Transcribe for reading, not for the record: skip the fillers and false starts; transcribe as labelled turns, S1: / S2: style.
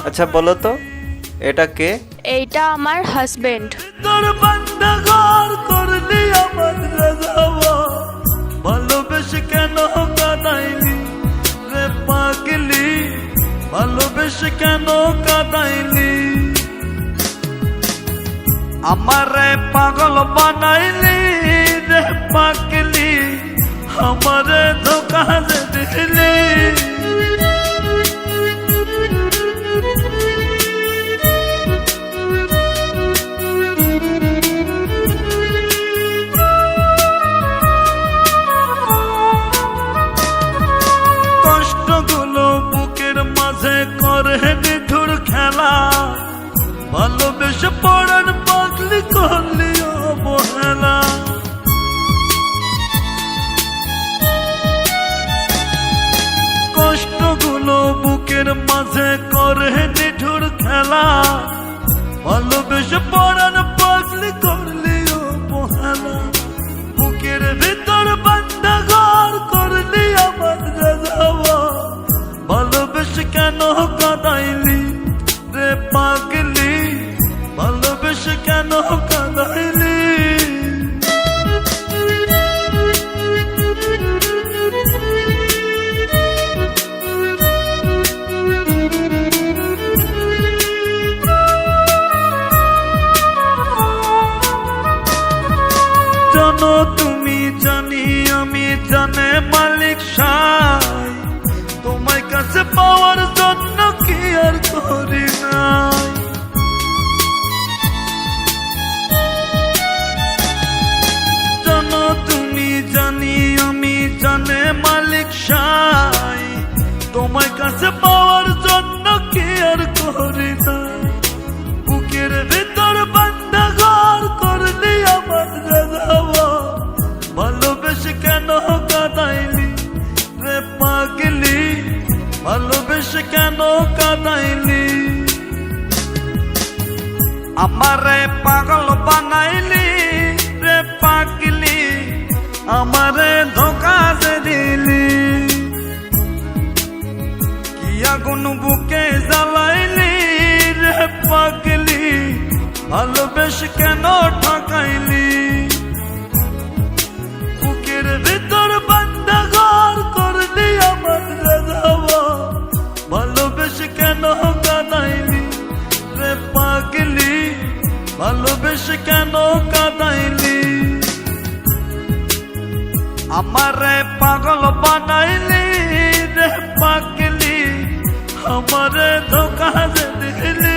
S1: আচ্ছা বলো তো এটা কে?
S2: এইটা আমার হাজবেন্ড।
S3: তোর বান্দা ঘর করলি আমার রাজাওয়া, ভালোবেসে কেন কাঁদাইলি রে পাগলি, ভালোবেসে কেন কাঁদাইলি, আমারে পাগল বানাইলি রে পাগলি, আমারে ধোকা দিলি। কষ্টগুলো বুকের মাঝে করে নিঠুর খেলা, ভালোবেসে পড়ার পাগলি করলি অবহেলা। কষ্টগুলো বুকের মাঝে করে নিঠুর খেলা, ভালোবেসে পড়ার পাগলি করলি অবহেলা। বুকের ভিতর বান্দা ঘর করলি আমার রাজাওয়া, ভালোবেসে কেন কাঁদাইলি রে পাগলি, ভালোবেসে কেন কাঁদাইলি। জানো তুমি জানি আমি জানে মালিক সাই, তোমার কাছে পাওয়ার জন্য কি আর করি নাই। জানো তুমি জানি আমি জানে মালিক সাই, তোমার কাছে পাওয়ার জন্য কি আর করি নাই। বুকের ভিতর বান্দা ঘর করলি আমার রাজাওয়া, ভালোবেসে কেন কাঁদাইলি রে পাগলি, ভালোবেসে কেন কাঁদাইলি, আমারে পাগল বানাইলি রে পাগলি, আমারে ধোকা দিলি। কি আগুন বুকে জ্বালাইলি রে পাগলি, ভালোবেসে কেন ঠকাইলি। বুকের ভিতর বান্দা ঘর করলি আমার রাজাওয়া, ভালোবেসে কেন কাঁদাইলি রে পাগলি, ভালোবেসে কেন কাঁদাইলি, আমারে পাগল বানাইলি রে পাগলি, আমারে ধোকা দিলি।